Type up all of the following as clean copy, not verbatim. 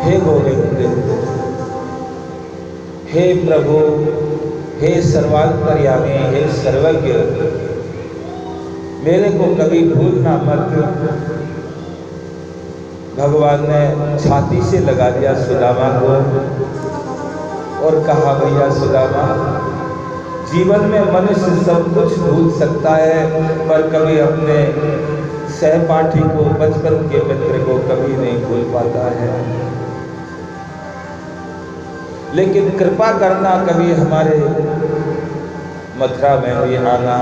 हे गोविंद, हे प्रभु, हे सर्वांतर्यामी, हे सर्वज्ञ, मेरे को कभी भूलना मत। भगवान ने छाती से लगा दिया सुदामा को और कहा, भैया सुदामा, जीवन में मनुष्य सब कुछ भूल सकता है, पर कभी अपने सहपाठी को, बचपन के मित्र को कभी नहीं भूल पाता है। लेकिन कृपा करना, कभी हमारे मथुरा में भी आना।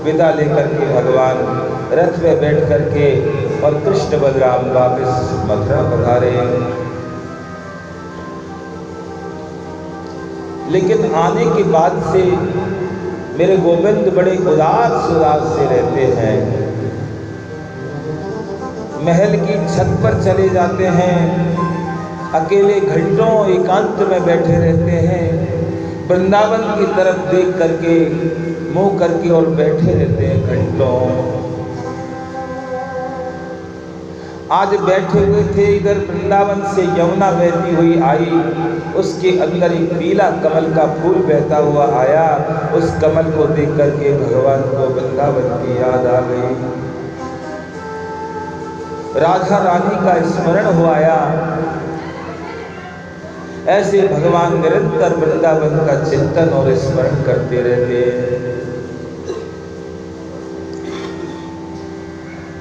विदा लेकर के भगवान रथ में बैठ करके और कृष्ण बलराम वापस मथुरा पधारे। लेकिन आने के बाद से मेरे गोविंद बड़े उदास से रहते हैं। महल की छत पर चले जाते हैं, अकेले घंटों एकांत में बैठे रहते हैं, वृंदावन की तरफ देख करके मुंह करके और बैठे रहते हैं घंटों। आज बैठे हुए थे, इधर वृंदावन से यमुना बहती हुई आई, उसके अंदर एक पीला कमल का फूल बहता हुआ आया। उस कमल को देख करके भगवान को वृंदावन की याद आ गई, राधा रानी का स्मरण हो आया। ऐसे भगवान निरंतर वृंदावन का चिंतन और स्मरण करते रहते।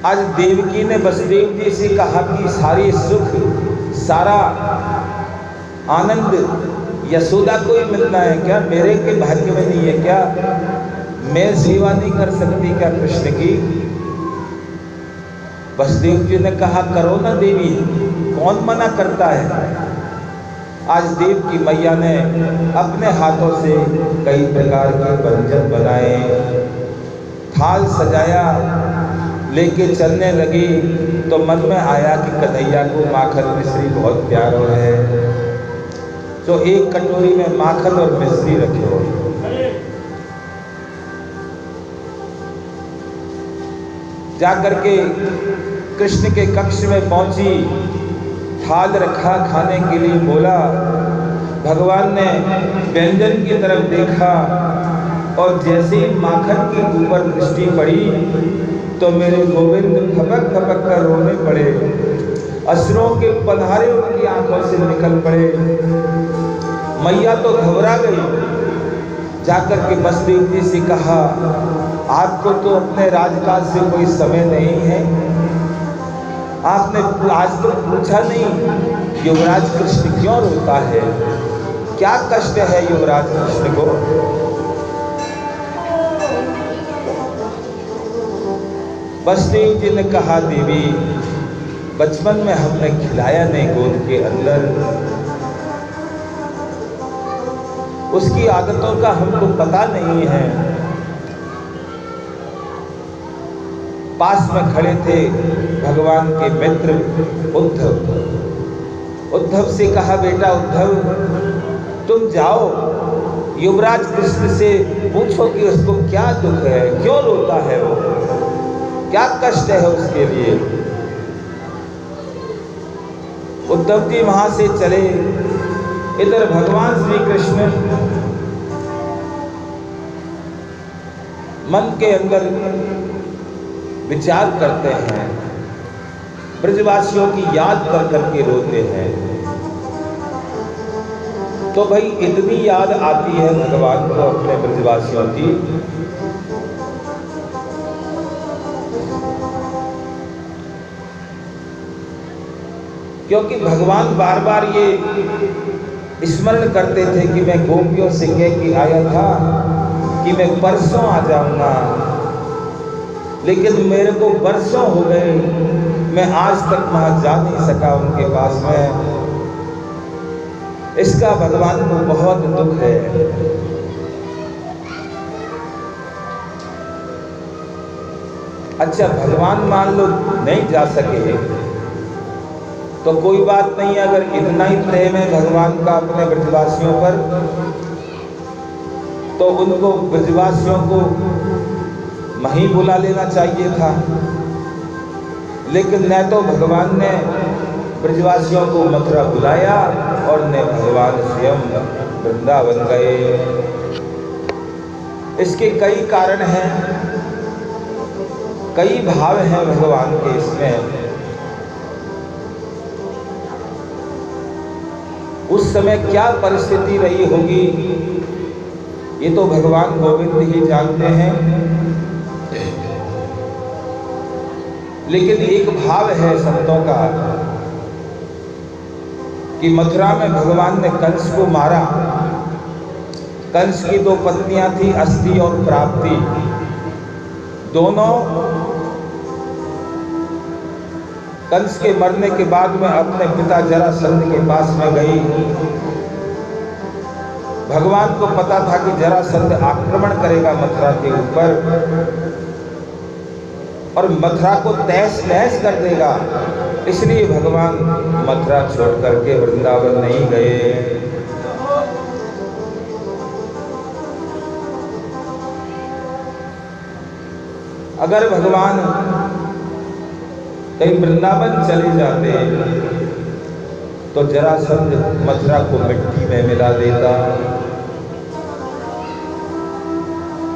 आज देवकी ने वसुदेव जी से कहा कि सारी सुख, सारा आनंद यशोदा को ही मिलना है क्या? मेरे के भाग्य में नहीं है क्या? मैं सेवा नहीं कर सकती क्या कृष्ण की? वसुदेव जी ने कहा, करो ना देवी, कौन मना करता है। आज देव की मैया ने अपने हाथों से कई प्रकार के व्यंजन बनाए, थाल सजाया, लेके चलने लगी तो मन में आया कि कन्हैया को माखन मिश्री बहुत प्यारा है, तो एक कटोरी में माखन और मिश्री रखे हो। जाकर के कृष्ण के कक्ष में पहुंची, थाल रखा खाने के लिए, बोला। भगवान ने व्यंजन की तरफ देखा और जैसे ही माखन के ऊपर दृष्टि पड़ी तो मेरे गोविंद फपक फपक कर रोने पड़े, अश्रुओं के पधारे उनकी आंखों से निकल पड़े। मैया तो घबरा गई, जाकर के वसुदेव जी से कहा, आपको तो अपने राजकाज से कोई समय नहीं है, आपने आज तक पूछा नहीं युवराज कृष्ण क्यों रोता है, क्या कष्ट है युवराज कृष्ण को। वसुदेव जी ने कहा, देवी, बचपन में हमने खिलाया नहीं गोद के अंदर, उसकी आदतों का हमको पता नहीं है। पास में खड़े थे भगवान के मित्र उद्धव। उद्धव से कहा, बेटा उद्धव, तुम जाओ युवराज कृष्ण से पूछो कि उसको क्या दुख है, क्यों रोता है, वो क्या कष्ट है उसके लिए। उद्धव जी वहां से चले। इधर भगवान श्री कृष्ण मन के अंदर विचार करते हैं, ब्रजवासियों की याद कर करके रोते हैं। तो भाई इतनी याद आती है भगवान को अपने ब्रजवासियों की, क्योंकि भगवान बार बार ये स्मरण करते थे कि मैं गोपियों से कह के आया था कि मैं परसों आ जाऊंगा, लेकिन मेरे को वर्षों हो गए, मैं आज तक वहां जा नहीं सका उनके पास में। इसका भगवान को बहुत दुख है। अच्छा, भगवान मान लो नहीं जा सके तो कोई बात नहीं, अगर इतना ही प्रेम है भगवान का अपने ब्रजवासियों पर, तो उनको ब्रजवासियों को वहीं बुला लेना चाहिए था। लेकिन न तो भगवान ने ब्रजवासियों को मथुरा बुलाया और ने भगवान स्वयं वृंदावन गए। इसके कई कारण हैं, कई भाव हैं भगवान के इसमें। उस समय क्या परिस्थिति रही होगी ये तो भगवान गोविंद ही जानते हैं, लेकिन एक भाव है संतों का कि मथुरा में भगवान ने कंस को मारा। कंस की दो पत्नियां थी, अस्थि और प्राप्ति। दोनों कंस के मरने के बाद में अपने पिता जरासंध के पास में गई। भगवान को पता था कि जरासंध आक्रमण करेगा मथुरा के ऊपर और मथुरा को तहस नहस कर देगा, इसलिए भगवान मथुरा छोड़ करके वृंदावन नहीं गए। अगर भगवान कहीं वृंदावन चले जाते तो जरासंध मथुरा को मिट्टी में मिला देता।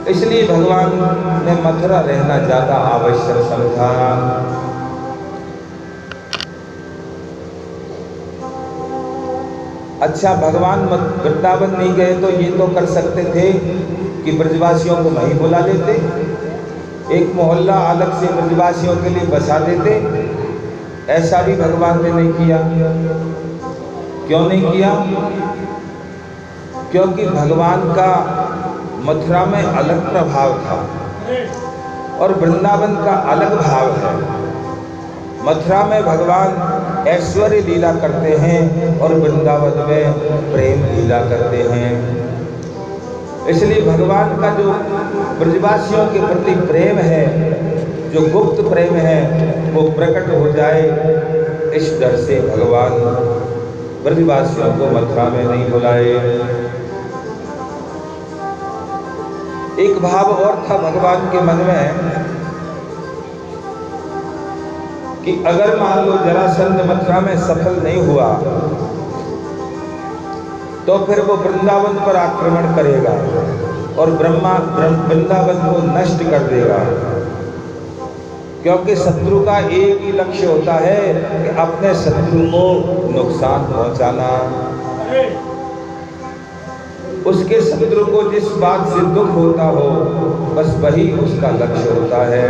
इसलिए भगवान ने मथुरा रहना ज्यादा आवश्यक समझा। अच्छा, भगवान वृंदावन नहीं गए तो ये तो कर सकते थे कि ब्रजवासियों को वहीं बुला लेते, एक मोहल्ला अलग से ब्रजवासियों के लिए बसा देते। ऐसा भी भगवान ने नहीं किया। क्यों नहीं किया? क्योंकि भगवान का मथुरा में अलग प्रभाव था और वृंदावन का अलग भाव है। मथुरा में भगवान ऐश्वर्य लीला करते हैं और वृंदावन में प्रेम लीला करते हैं। इसलिए भगवान का जो ब्रजवासियों के प्रति प्रेम है, जो गुप्त प्रेम है, वो प्रकट हो जाए, इस डर से भगवान ब्रजवासियों को मथुरा में नहीं बुलाए। एक भाव और था भगवान के मन में कि अगर मान लो जरासंध मथुरा में सफल नहीं हुआ तो फिर वो वृंदावन पर आक्रमण करेगा और वृंदावन को नष्ट कर देगा। क्योंकि शत्रु का एक ही लक्ष्य होता है कि अपने शत्रु को नुकसान पहुंचाना। उसके शत्रु को जिस बात से दुख होता हो बस वही उसका लक्ष्य होता है।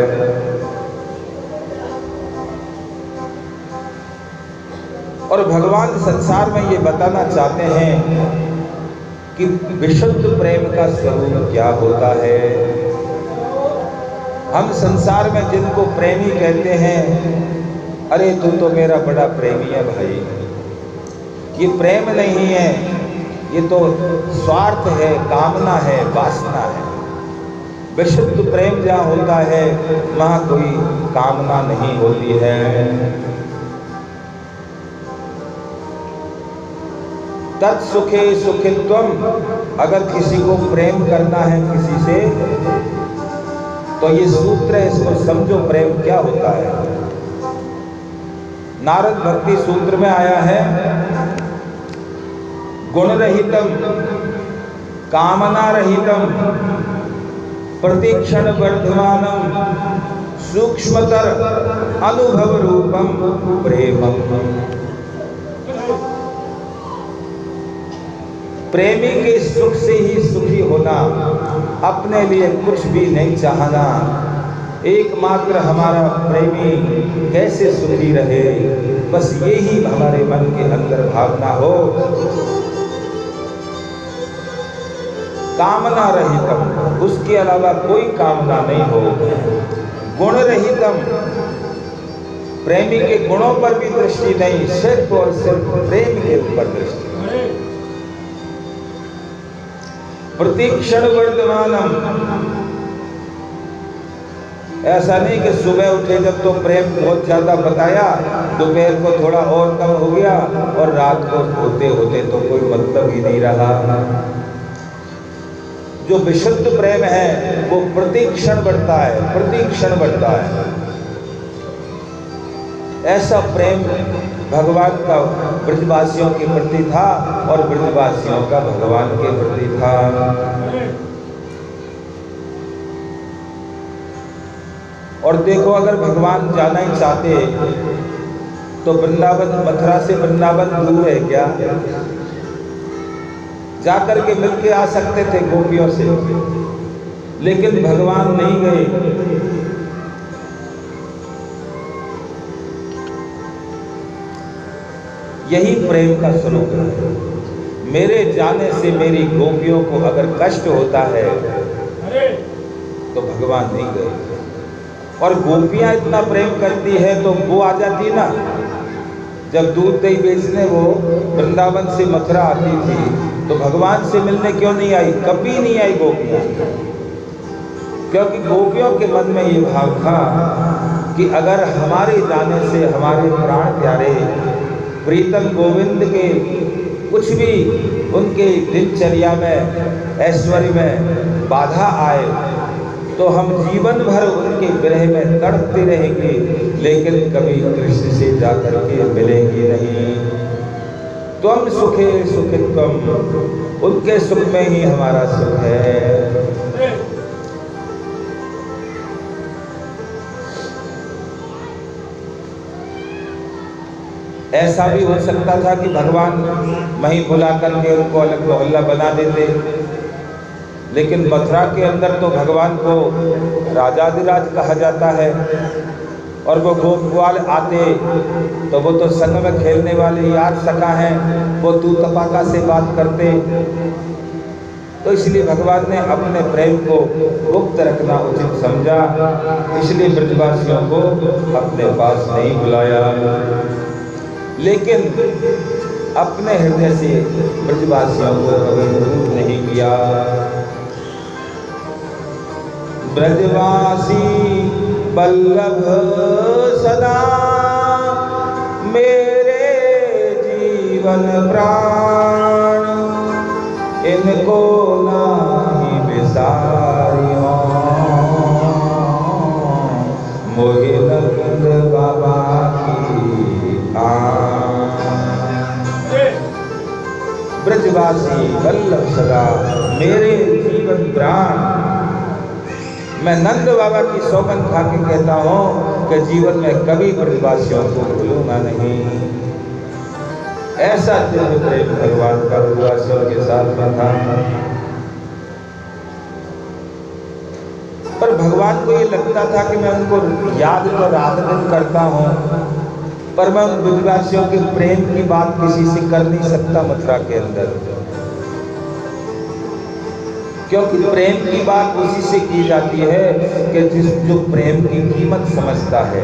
और भगवान संसार में ये बताना चाहते हैं कि विशुद्ध प्रेम का स्वरूप क्या होता है। हम संसार में जिनको प्रेमी कहते हैं, अरे तू तो मेरा बड़ा प्रेमी है भाई, ये प्रेम नहीं है, ये तो स्वार्थ है, कामना है, वासना है। विशुद्ध प्रेम जहाँ होता है वहाँ कोई कामना नहीं होती है। तत्सुखे सुखित्वम, अगर किसी को प्रेम करना है किसी से तो ये सूत्र है, इसको समझो प्रेम क्या होता है। नारद भक्ति सूत्र में आया है, गुण रहितम कामना रहितम प्रतिक्षण वर्धमानम सूक्ष्मतर अनुभव रूपम प्रेमम। प्रेमी के सुख से ही सुखी होना, अपने लिए कुछ भी नहीं चाहना, एकमात्र हमारा प्रेमी कैसे सुखी रहे, बस यही हमारे मन के अंदर भावना हो। कामना रहितम, उसके अलावा कोई कामना नहीं हो। गुण रहितम, प्रेमी के गुणों पर भी दृष्टि नहीं, सिर्फ और सिर्फ प्रेम के ऊपर दृष्टि। प्रतिक्षण वर्तमानम, ऐसा नहीं कि सुबह उठे जब तो प्रेम बहुत ज्यादा बताया, दोपहर को थोड़ा और कम हो गया और रात को होते होते तो कोई मतलब ही नहीं रहा। जो विशुद्ध प्रेम है वो प्रतिक्षण बढ़ता है, प्रतिक्षण बढ़ता है। ऐसा प्रेम भगवान का ब्रजवासियों के प्रति था और ब्रजवासियों का भगवान के प्रति था। और देखो, अगर भगवान जाना ही चाहते तो वृंदावन, मथुरा से वृंदावन दूर है क्या? जाकर के मिलके आ सकते थे गोपियों से, लेकिन भगवान नहीं गए। यही प्रेम का स्वरूप है। मेरे जाने से मेरी गोपियों को अगर कष्ट होता है तो भगवान नहीं गए। और गोपियां इतना प्रेम करती है तो वो आ जाती ना। जब दूध दही बेचने वो वृंदावन से मथुरा आती थी तो भगवान से मिलने क्यों नहीं आई? कभी नहीं आई गोपियां, क्योंकि गोपियों के मन में ये भाव था कि अगर हमारे जाने से हमारे प्राण प्यारे प्रीतम गोविंद के कुछ भी उनके दिनचर्या में, ऐश्वर्य में बाधा आए तो हम जीवन भर उनके विरह में तड़पते रहेंगे, लेकिन कभी कृष्ण से जाकर के मिलेंगे नहीं। त्वम सुखे सुखित्वम, उनके सुख में ही हमारा सुख है। ऐसा भी हो सकता था कि भगवान वहीं बुला करके उनको अलग मोहल्ला बना देते, लेकिन मथुरा के अंदर तो भगवान को राजाधिराज कहा जाता है। और वो गोपवाल आते तो वो तो संग में खेलने वाले यार सखा हैं, वो तू तपाका से बात करते। तो इसलिए भगवान ने अपने प्रेम को गुप्त रखना उचित समझा, इसलिए ब्रजवासियों को अपने पास नहीं बुलाया। लेकिन अपने हृदय से ब्रजवासियों को कभी दूर नहीं किया। ब्रजवासी वल्लभ सदा मेरे जीवन प्राण, इनको नहीं बिसारियो मोहि नंद बाबा की ब्रजवासी वल्लभ सदा मेरे जीवन प्राण। मैं नंद बाबा की सौगंध खा के कहता हूँ कि जीवन में कभी ब्रजवासियों को भूलूंगा नहीं। ऐसा दिव्य प्रेम भगवान का ब्रजवासियों के साथ में था। पर भगवान को ये लगता था कि मैं उनको याद तो रात दिन करता हूँ, पर मैं उन ब्रजवासियों के प्रेम की बात किसी से कर नहीं सकता मथुरा के अंदर, क्योंकि प्रेम की बात उसी से की जाती है कि जो प्रेम की कीमत समझता है,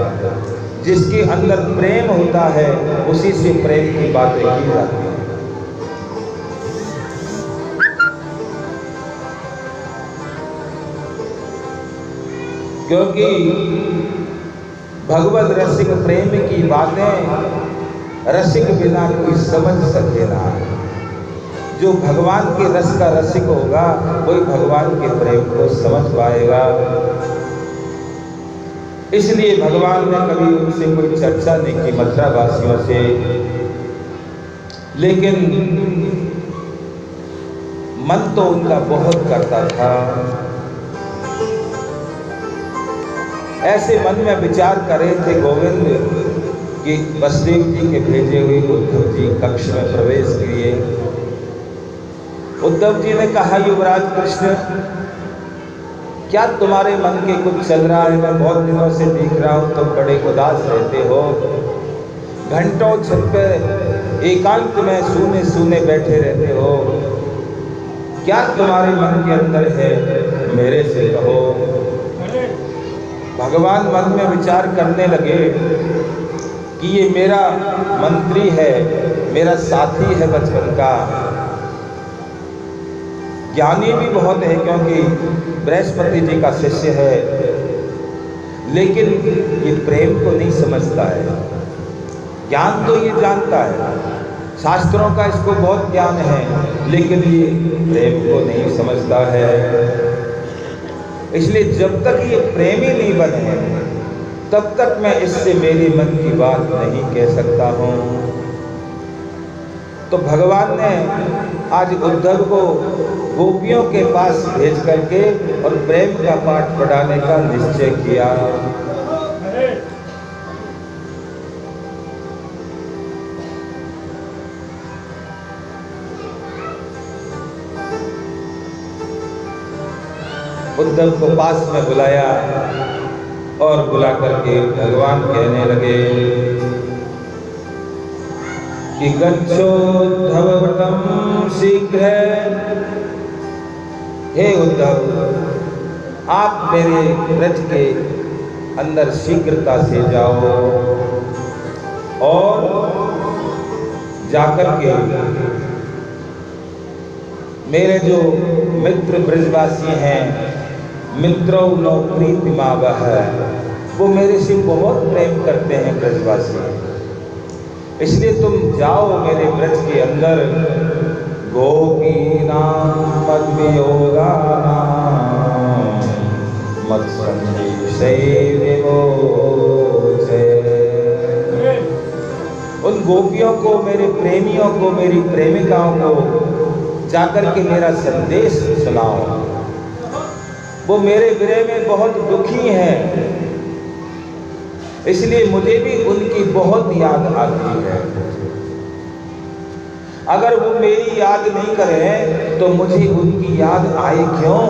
जिसके अंदर प्रेम होता है, उसी से प्रेम की बातें की जाती हैं। क्योंकि भगवत रसिक प्रेम की बातें रसिक बिना कोई समझ सके ना। जो भगवान के रस का रसिक होगा वही भगवान के प्रेम को समझ पाएगा। इसलिए भगवान ने कभी उनसे कोई चर्चा नहीं की मथुरा वासियों से, लेकिन मन तो उनका बहुत करता था। ऐसे मन में विचार कर रहे थे गोविंद कि वसुदेव जी के भेजे हुए उद्धव जी कक्ष में प्रवेश किए। उद्धव जी ने कहा, युवराज कृष्ण, क्या तुम्हारे मन के कुछ चल रहा है? मैं बहुत दिनों से देख रहा हूं तुम बड़े उदास रहते हो, घंटों छत पे एकांत में सूने सूने बैठे रहते हो। क्या तुम्हारे मन के अंदर है? मेरे से कहो। भगवान मन में विचार करने लगे कि ये मेरा मंत्री है, मेरा साथी है बचपन का, ज्ञानी भी बहुत है क्योंकि बृहस्पति जी का शिष्य है, लेकिन ये प्रेम को नहीं समझता है। ज्ञान तो ये जानता है, शास्त्रों का इसको बहुत ज्ञान है, लेकिन ये प्रेम को नहीं समझता है। इसलिए जब तक ये प्रेमी नहीं बने तब तक मैं इससे मेरे मन की बात नहीं कह सकता हूँ। तो भगवान ने आज उद्धव को गोपियों के पास भेज करके और प्रेम का पाठ पढ़ाने का निश्चय किया। उद्धव को पास में बुलाया और बुला करके भगवान कहने लगे कि गच्छोद्धव व्रतम शीघ्र। हे उद्धव, आप मेरे व्रत के अंदर शीघ्रता से जाओ और जाकर के मेरे जो मित्र ब्रजवासी हैं, मित्रों नो प्रीतिमावह, वो मेरे से बहुत प्रेम करते हैं ब्रजवासी, इसलिए तुम जाओ मेरे ब्रज के अंदर। गोपीनां मद्वियोगानां मत्सन्निशै विमोचय। उन गोपियों को, मेरे प्रेमियों को, मेरी प्रेमिकाओं को जाकर के मेरा संदेश सुनाओ। वो मेरे विरह में बहुत दुखी हैं, इसलिए मुझे भी उनकी बहुत याद आती है। अगर वो मेरी याद नहीं करें तो मुझे उनकी याद आए क्यों?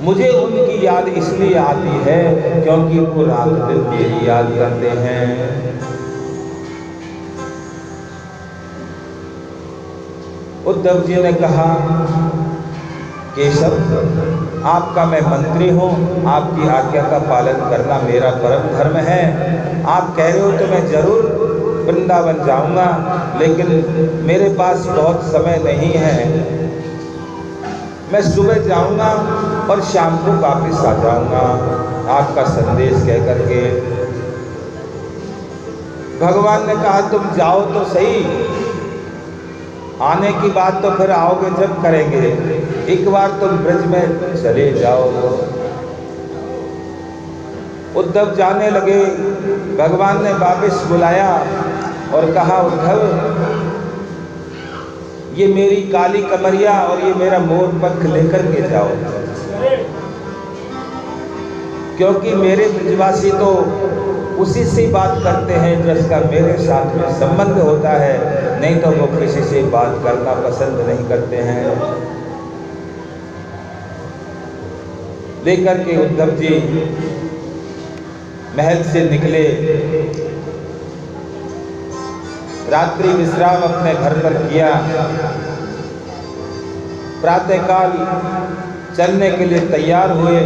मुझे उनकी याद इसलिए आती है क्योंकि वो रात दिन मेरी याद करते हैं। उद्धव जी ने कहा, केशव, आपका मैं मंत्री हूँ, आपकी आज्ञा का पालन करना मेरा परम धर्म है। आप कह रहे हो तो मैं जरूर वृंदावन जाऊंगा, लेकिन मेरे पास बहुत समय नहीं है। मैं सुबह जाऊंगा और शाम को वापस आ जाऊंगा आपका संदेश कह करके। भगवान ने कहा, तुम जाओ तो सही, आने की बात तो फिर आओगे जब करेंगे, एक बार तुम ब्रज में चले जाओ। उद्धव जाने लगे। भगवान ने वापस बुलाया और कहा, उद्धव, ये मेरी काली कमरिया और ये मेरा मोर पंख लेकर के जाओ, क्योंकि मेरे ब्रजवासी तो उसी से बात करते हैं जिसका मेरे साथ में संबंध होता है, नहीं तो वो किसी से बात करना पसंद नहीं करते हैं। लेकर के उद्धव जी महल से निकले। रात्रि विश्राम अपने घर पर किया। प्रातःकाल चलने के लिए तैयार हुए।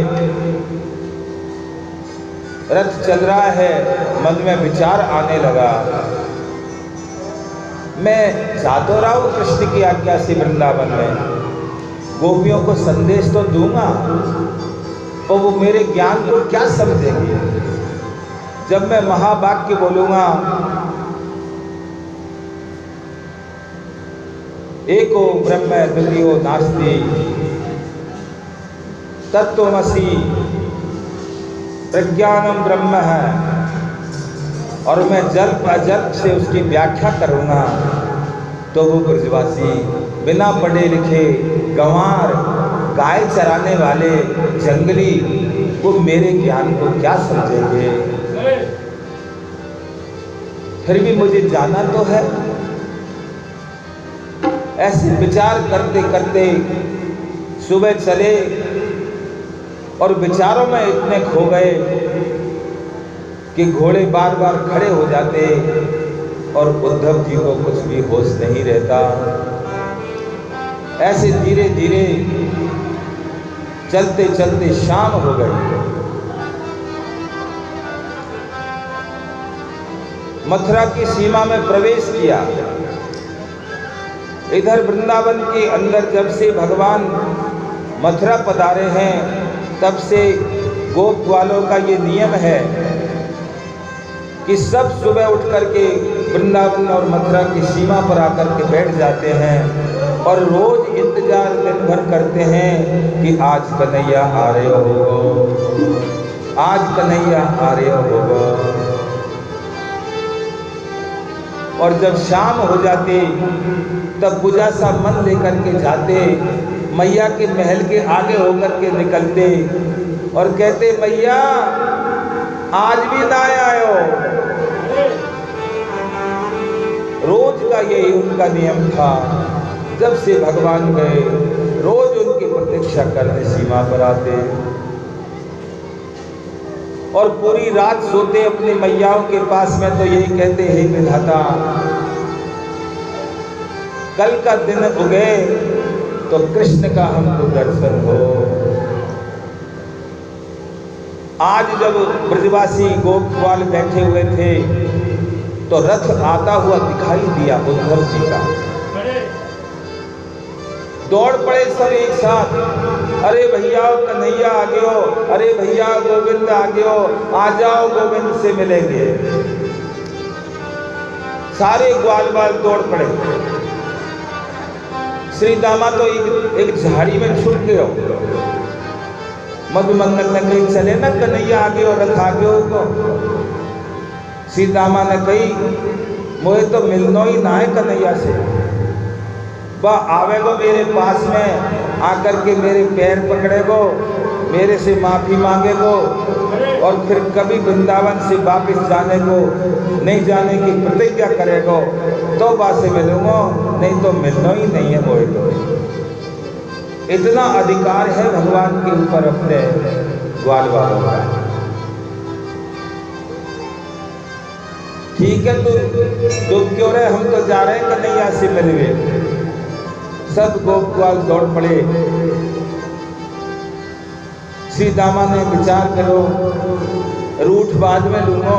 रथ चल रहा है, मन में विचार आने लगा, मैं जा तो रहा हूं कृष्ण की आज्ञा से वृंदावन में, गोपियों को संदेश तो दूंगा, तो वो मेरे ज्ञान को क्या समझेंगे जब मैं महावाक्य बोलूंगा, एको ब्रह्म द्वितीयो नास्ति तत्त्वमसि प्रज्ञानम ब्रह्म है, और मैं जल्प अजल्प से उसकी व्याख्या करूँगा, तो वो ब्रजवासी बिना पढ़े लिखे गंवार, गाय चराने वाले जंगली, वो मेरे ज्ञान को क्या समझेंगे। फिर भी मुझे जाना तो है। ऐसे विचार करते करते सुबह चले और विचारों में इतने खो गए कि घोड़े बार बार खड़े हो जाते और उद्धव जी को कुछ भी होश नहीं रहता। ऐसे धीरे धीरे चलते चलते शाम हो गई। मथुरा की सीमा में प्रवेश किया। इधर वृंदावन के अंदर जब से भगवान मथुरा पधारे हैं, तब से गोप वालों का ये नियम है कि सब सुबह उठ करके वृंदावन और मथुरा की सीमा पर आकर के बैठ जाते हैं और रोज इंतजार दिन भर करते हैं कि आज कन्हैया आ रहे हो। आज कन्हैया आर्य होगा। और जब शाम हो जाती तब पूजा सा मन लेकर के जाते, मैया के महल के आगे होकर के निकलते और कहते मैया आज भी ना आयो। रोज का यही उनका नियम था। जब से भगवान गए रोज उनकी प्रतीक्षा करने सीमा पर आते और पूरी रात सोते अपनी मैयाओं के पास में, तो यही कहते हे विधाता कल का दिन उगे तो कृष्ण का हमको दर्शन हो। आज जब ब्रजवासी गोपवाल बैठे हुए थे तो रथ आता हुआ दिखाई दिया उद्धव जी का। दौड़ पड़े सब एक साथ, अरे भैया कन्हैया आ गयो, अरे भैया गोविंद आ गयो, आ जाओ गोविंद से मिलेंगे। सारे ग्वाल बाल दौड़ पड़े। श्री दामा तो एक झाड़ी में छुप गयो। मधुमंगल ने कही चले ना कन्हैया आ गयो, रथ आ गयो को। श्री दामा ने कही मोहे तो मिलनो ही ना है कन्हैया से, वह आवेगो मेरे पास में आकर के मेरे पैर पकड़ेगो, मेरे से माफ़ी मांगेगो और फिर कभी वृंदावन से वापस जाने को नहीं जाने की प्रतिज्ञा करेगो तो बात से मिलूंगा, नहीं तो मिलना ही नहीं है मोहे तो। इतना अधिकार है भगवान के ऊपर अपने ग्वाल वालों का। ठीक है तो क्यों रहे, हम तो जा रहे हैं कन्हैया से मिलने। सब गोपवाल दौड़ पड़े। श्री दामा ने विचार करो रूठ बाद में लूंगा,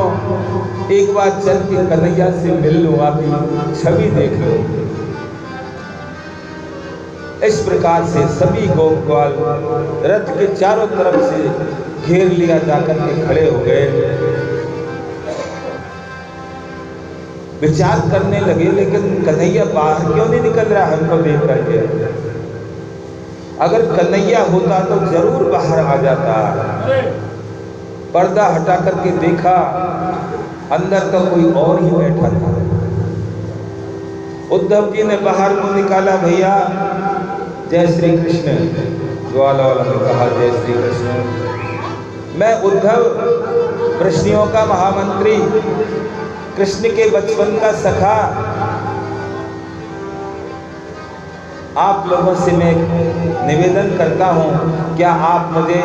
एक बार चल के कन्हैया से मिल लूँ, आपकी छवि देख लो। इस प्रकार से सभी गोपवाल रथ के चारों तरफ से घेर लिया जाकर के खड़े हो गए। विचार करने लगे लेकिन कन्हैया बाहर क्यों नहीं निकल रहा हमको देख करके। अगर कन्हैया होता तो जरूर बाहर आ जाता। पर्दा हटा करके देखा, अंदर तो कोई और ही बैठा था। उद्धव जी ने बाहर को निकाला, भैया जय श्री कृष्ण। ग्वाल वाला ने कहा जय श्री कृष्ण। मैं उद्धव वृष्णियों का महामंत्री, कृष्ण के बचपन का सखा, आप लोगों से मैं निवेदन करता हूँ, क्या आप मुझे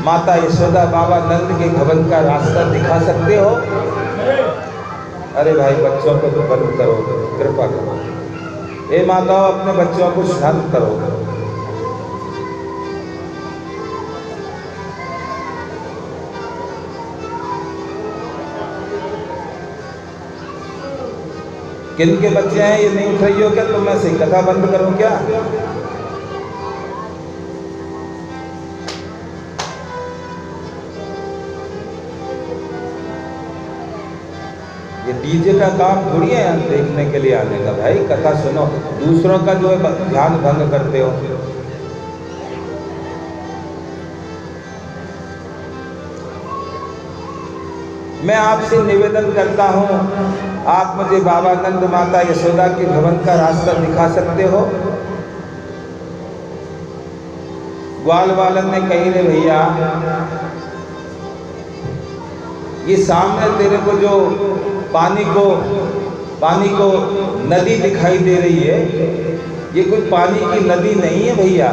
माता यशोदा बाबा नंद के भवन का रास्ता दिखा सकते हो? अरे भाई बच्चों को तो बंद करो, कृपा करो। ए माताओं अपने बच्चों को शांत करो। किन के बच्चे हैं ये नहीं उठ रही हो क्या? तो मैं से कथा बंद करूं क्या? ये डीजे का काम थोड़ी है यहाँ देखने के लिए आने का। भाई कथा सुनो, दूसरों का जो है ध्यान भंग करते हो। मैं आपसे निवेदन करता हूँ, आप मुझे बाबा नंद माता यशोदा के भवन का रास्ता दिखा सकते हो? ग्वाल वालन ने कही रे भैया, ये सामने तेरे को जो पानी को नदी दिखाई दे रही है, ये कोई पानी की नदी नहीं है भैया,